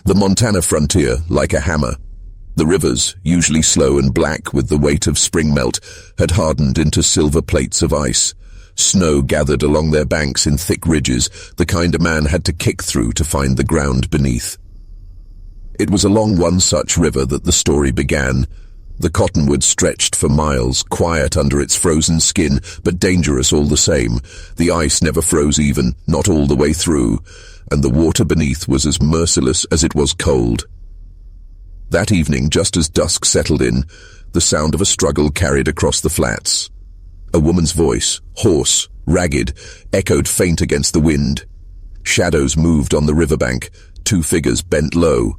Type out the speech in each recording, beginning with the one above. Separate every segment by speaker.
Speaker 1: The Montana frontier, like a hammer. The rivers, usually slow and black with the weight of spring melt, had hardened into silver plates of ice. Snow gathered along their banks in thick ridges, the kind a man had to kick through to find the ground beneath. It was along one such river that the story began. The cottonwood stretched for miles, quiet under its frozen skin, but dangerous all the same. The ice never froze even, not all the way through, and the water beneath was as merciless as it was cold. That evening, just as dusk settled in, the sound of a struggle carried across the flats. A woman's voice, hoarse, ragged, echoed faint against the wind. Shadows moved on the riverbank, two figures bent low.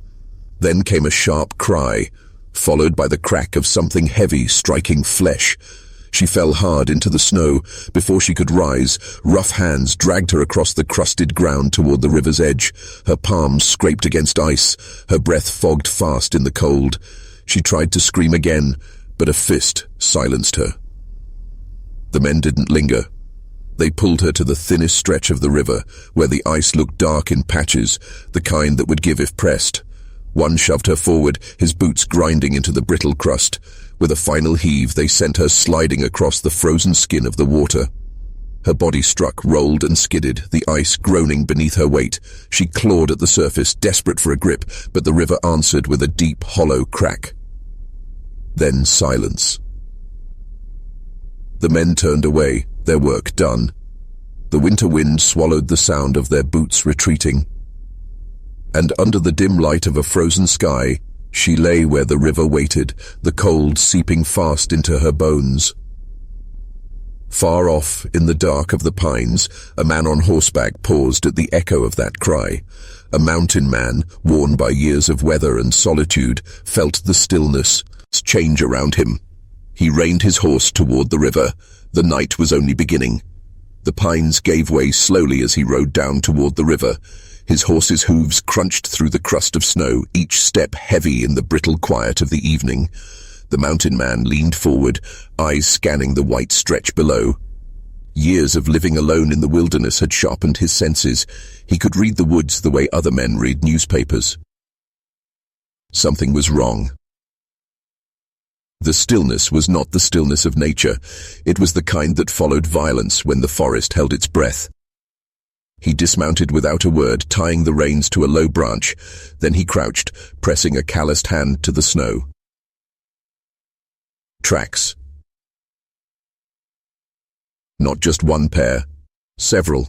Speaker 1: Then came a sharp cry, followed by the crack of something heavy striking flesh. She fell hard into the snow. Before she could rise, rough hands dragged her across the crusted ground toward the river's edge. Her palms scraped against ice, her breath fogged fast in the cold. She tried to scream again, but a fist silenced her. The men didn't linger. They pulled her to the thinnest stretch of the river, where the ice looked dark in patches, the kind that would give if pressed. One shoved her forward, his boots grinding into the brittle crust. With a final heave, they sent her sliding across the frozen skin of the water. Her body struck, rolled and skidded, the ice groaning beneath her weight. She clawed at the surface, desperate for a grip, but the river answered with a deep, hollow crack. Then silence. The men turned away, their work done. The winter wind swallowed the sound of their boots retreating. And under the dim light of a frozen sky, she lay where the river waited, the cold seeping fast into her bones. Far off, in the dark of the pines, a man on horseback paused at the echo of that cry. A mountain man, worn by years of weather and solitude, felt the stillness change around him. He reined his horse toward the river. The night was only beginning. The pines gave way slowly as he rode down toward the river. His horse's hooves crunched through the crust of snow, each step heavy in the brittle quiet of the evening. The mountain man leaned forward, eyes scanning the white stretch below. Years of living alone in the wilderness had sharpened his senses. He could read the woods the way other men read newspapers. Something was wrong. The stillness was not the stillness of nature. It was the kind that followed violence when the forest held its breath. He dismounted without a word, tying the reins to a low branch. Then he crouched, pressing a calloused hand to the snow. Tracks. Not just one pair, several.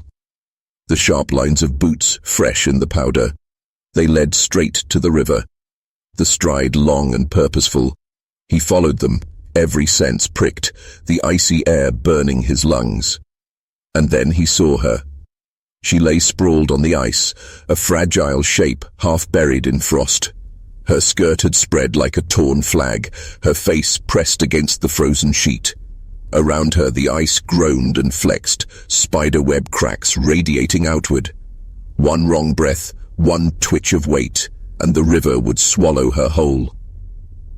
Speaker 1: The sharp lines of boots, fresh in the powder. They led straight to the river. The stride long and purposeful. He followed them, every sense pricked, the icy air burning his lungs. And then he saw her. She lay sprawled on the ice, a fragile shape half buried in frost. Her skirt had spread like a torn flag, her face pressed against the frozen sheet. Around her the ice groaned and flexed, spider-web cracks radiating outward. One wrong breath, one twitch of weight, and the river would swallow her whole.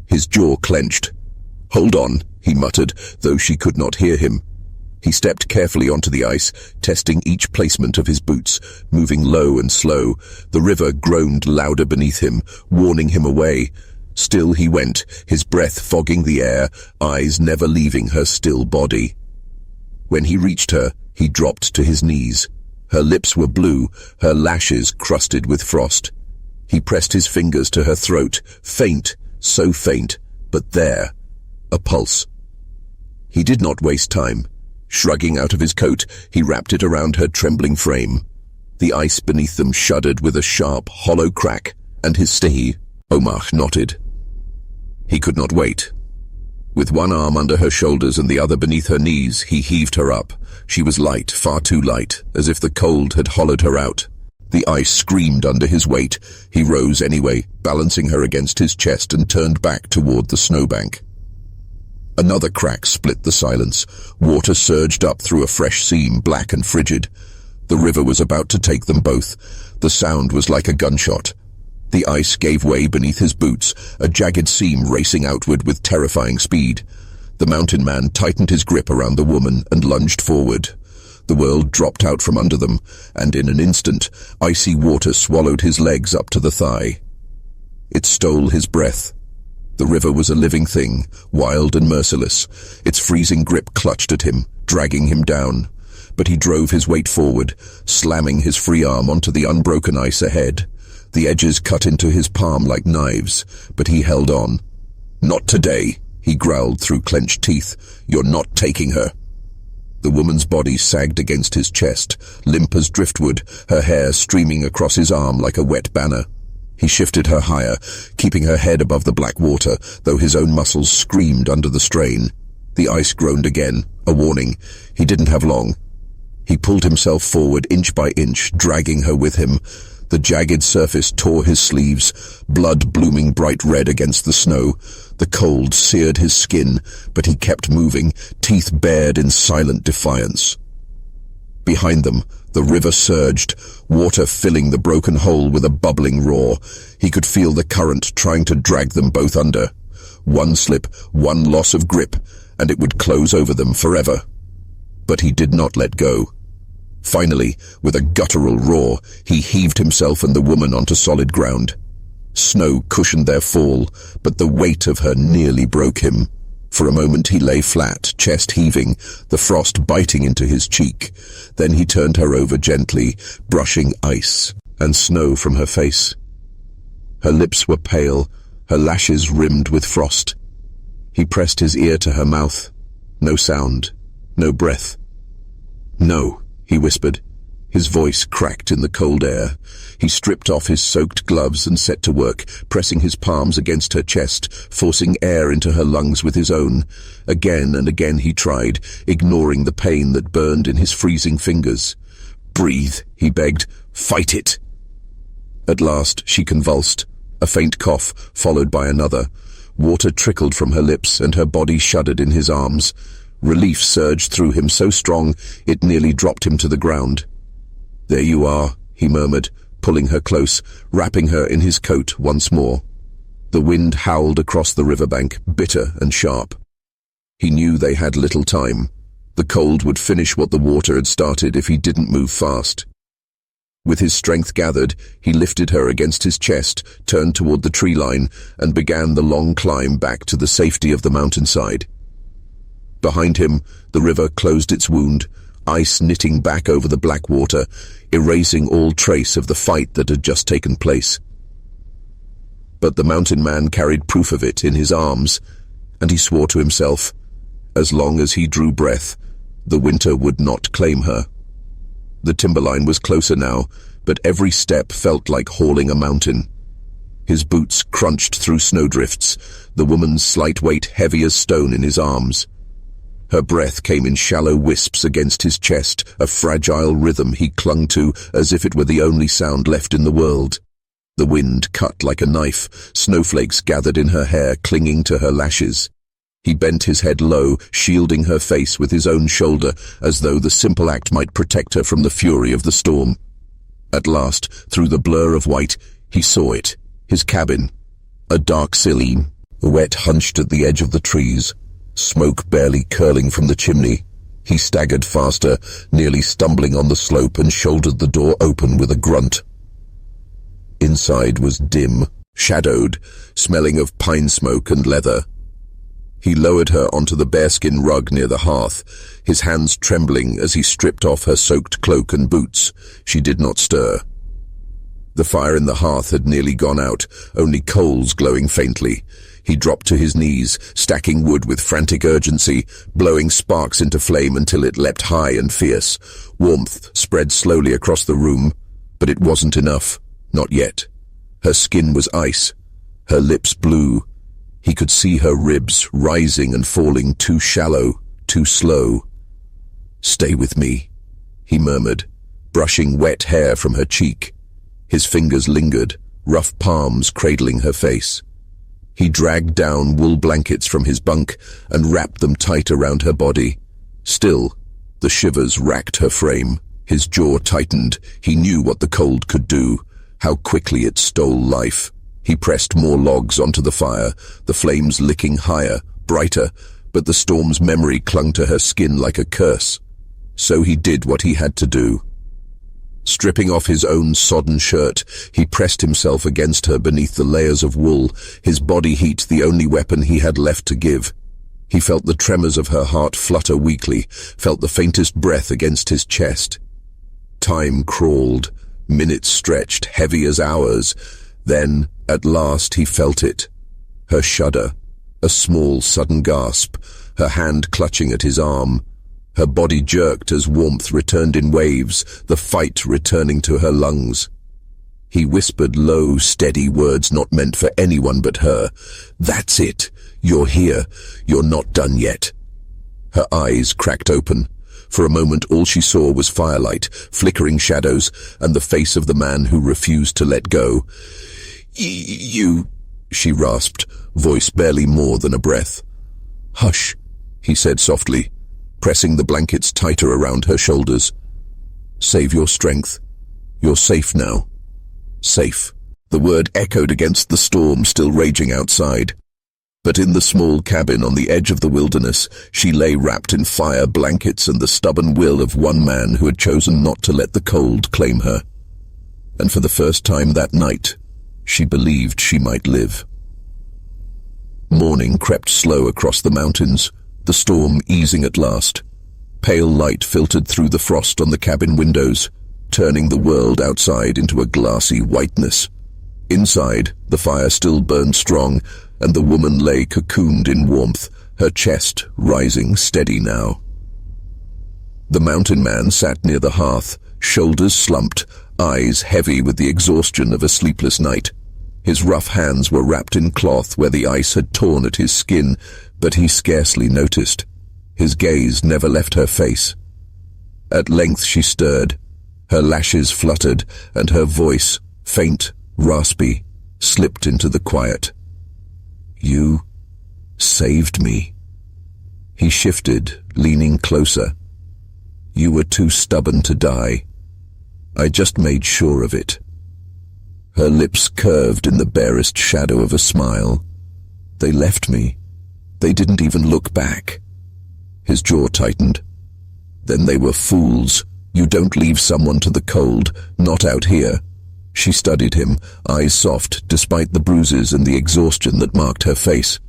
Speaker 1: His jaw clenched. "Hold on," he muttered, though she could not hear him. He stepped carefully onto the ice, testing each placement of his boots, moving low and slow. The river groaned louder beneath him, warning him away. Still he went, his breath fogging the air, eyes never leaving her still body. When he reached her, he dropped to his knees. Her lips were blue, her lashes crusted with frost. He pressed his fingers to her throat, faint, so faint, but there, a pulse. He did not waste time. Shrugging out of his coat, he wrapped it around her trembling frame. The ice beneath them shuddered with a sharp, hollow crack, and his stehe, Omar, knotted. He could not wait. With one arm under her shoulders and the other beneath her knees, he heaved her up. She was light, far too light, as if the cold had hollowed her out. The ice screamed under his weight. He rose anyway, balancing her against his chest, and turned back toward the snowbank. Another crack split the silence. Water surged up through a fresh seam, black and frigid. The river was about to take them both. The sound was like a gunshot. The ice gave way beneath his boots, a jagged seam racing outward with terrifying speed. The mountain man tightened his grip around the woman and lunged forward. The world dropped out from under them, and in an instant, icy water swallowed his legs up to the thigh. It stole his breath. The river was a living thing, wild and merciless. Its freezing grip clutched at him, dragging him down. But he drove his weight forward, slamming his free arm onto the unbroken ice ahead. The edges cut into his palm like knives, but he held on. "Not today," he growled through clenched teeth. "You're not taking her." The woman's body sagged against his chest, limp as driftwood, her hair streaming across his arm like a wet banner. He shifted her higher, keeping her head above the black water, though his own muscles screamed under the strain. The ice groaned again, a warning. He didn't have long. He pulled himself forward inch by inch, dragging her with him. The jagged surface tore his sleeves, blood blooming bright red against the snow. The cold seared his skin, but he kept moving, teeth bared in silent defiance. Behind them, the river surged, water filling the broken hole with a bubbling roar. He could feel the current trying to drag them both under. One slip, one loss of grip, and it would close over them forever. But he did not let go. Finally, with a guttural roar, he heaved himself and the woman onto solid ground. Snow cushioned their fall, but the weight of her nearly broke him. For a moment he lay flat, chest heaving, the frost biting into his cheek. Then he turned her over gently, brushing ice and snow from her face. Her lips were pale, her lashes rimmed with frost. He pressed his ear to her mouth. No sound, no breath. "No," he whispered. His voice cracked in the cold air. He stripped off his soaked gloves and set to work, pressing his palms against her chest, forcing air into her lungs with his own. Again and again he tried, ignoring the pain that burned in his freezing fingers. "Breathe," he begged. "Fight it." At last she convulsed, a faint cough, followed by another. Water trickled from her lips and her body shuddered in his arms. Relief surged through him so strong it nearly dropped him to the ground. "There you are," he murmured, pulling her close, wrapping her in his coat once more. The wind howled across the riverbank, bitter and sharp. He knew they had little time. The cold would finish what the water had started if he didn't move fast. With his strength gathered, he lifted her against his chest, turned toward the tree line, and began the long climb back to the safety of the mountainside. Behind him, the river closed its wound, ice knitting back over the black water, erasing all trace of the fight that had just taken place. But the mountain man carried proof of it in his arms, and he swore to himself, as long as he drew breath, the winter would not claim her. The timberline was closer now, but every step felt like hauling a mountain. His boots crunched through snowdrifts, the woman's slight weight heavy as stone in his arms. Her breath came in shallow wisps against his chest, a fragile rhythm he clung to as if it were the only sound left in the world. The wind cut like a knife, snowflakes gathered in her hair, clinging to her lashes. He bent his head low, shielding her face with his own shoulder, as though the simple act might protect her from the fury of the storm. At last, through the blur of white, he saw it, his cabin. A dark silhouette, wet hunched at the edge of the trees, smoke barely curling from the chimney. He staggered faster, nearly stumbling on the slope, and shouldered the door open with a grunt. Inside was dim, shadowed, smelling of pine smoke and leather. He lowered her onto the bearskin rug near the hearth, his hands trembling as he stripped off her soaked cloak and boots. She did not stir. The fire in the hearth had nearly gone out, only coals glowing faintly. He dropped to his knees, stacking wood with frantic urgency, blowing sparks into flame until it leapt high and fierce. Warmth spread slowly across the room, but it wasn't enough. Not yet. Her skin was ice, her lips blue. He could see her ribs rising and falling, too shallow, too slow. "Stay with me," he murmured, brushing wet hair from her cheek. His fingers lingered, rough palms cradling her face. He dragged down wool blankets from his bunk and wrapped them tight around her body. Still, the shivers racked her frame. His jaw tightened. He knew what the cold could do, how quickly it stole life. He pressed more logs onto the fire, the flames licking higher, brighter, but the storm's memory clung to her skin like a curse. So he did what he had to do. Stripping off his own sodden shirt, he pressed himself against her beneath the layers of wool, his body heat the only weapon he had left to give. He felt the tremors of her heart flutter weakly, felt the faintest breath against his chest. Time crawled, minutes stretched, heavy as hours. Then, at last, he felt it. Her shudder, a small, sudden gasp, her hand clutching at his arm. Her body jerked as warmth returned in waves, the fight returning to her lungs. He whispered low, steady words not meant for anyone but her. "That's it. You're here. You're not done yet." Her eyes cracked open. For a moment all she saw was firelight, flickering shadows, and the face of the man who refused to let go. You, she rasped, voice barely more than a breath. "Hush," he said softly, pressing the blankets tighter around her shoulders. "Save your strength. You're safe now." Safe. The word echoed against the storm still raging outside. But in the small cabin on the edge of the wilderness, she lay wrapped in fire, blankets, and the stubborn will of one man who had chosen not to let the cold claim her. And for the first time that night, she believed she might live. Morning crept slow across the mountains, the storm easing at last. Pale light filtered through the frost on the cabin windows, turning the world outside into a glassy whiteness. Inside, the fire still burned strong, and the woman lay cocooned in warmth, her chest rising steady now. The mountain man sat near the hearth, shoulders slumped, eyes heavy with the exhaustion of a sleepless night. His rough hands were wrapped in cloth where the ice had torn at his skin, but he scarcely noticed. His gaze never left her face. At length she stirred. Her lashes fluttered, and her voice, faint, raspy, slipped into the quiet. "You saved me." He shifted, leaning closer. "You were too stubborn to die. I just made sure of it." Her lips curved in the barest shadow of a smile. "They left me. They didn't even look back." His jaw tightened. "Then they were fools. You don't leave someone to the cold, not out here." She studied him, eyes soft, despite the bruises and the exhaustion that marked her face.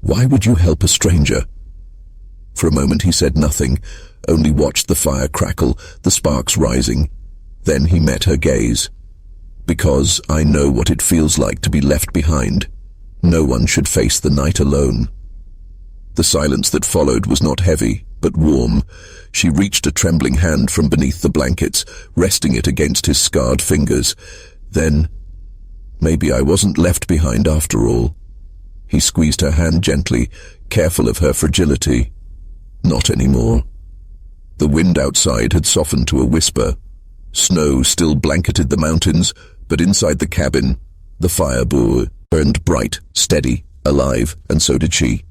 Speaker 1: "Why would you help a stranger?" For a moment he said nothing, only watched the fire crackle, the sparks rising. Then he met her gaze. "Because I know what it feels like to be left behind. No one should face the night alone." The silence that followed was not heavy, but warm. She reached a trembling hand from beneath the blankets, resting it against his scarred fingers. Then, maybe I wasn't left behind after all. He squeezed her hand gently, careful of her fragility. Not anymore. The wind outside had softened to a whisper. Snow still blanketed the mountains, but inside the cabin, the fire burned bright, steady, alive, and so did she.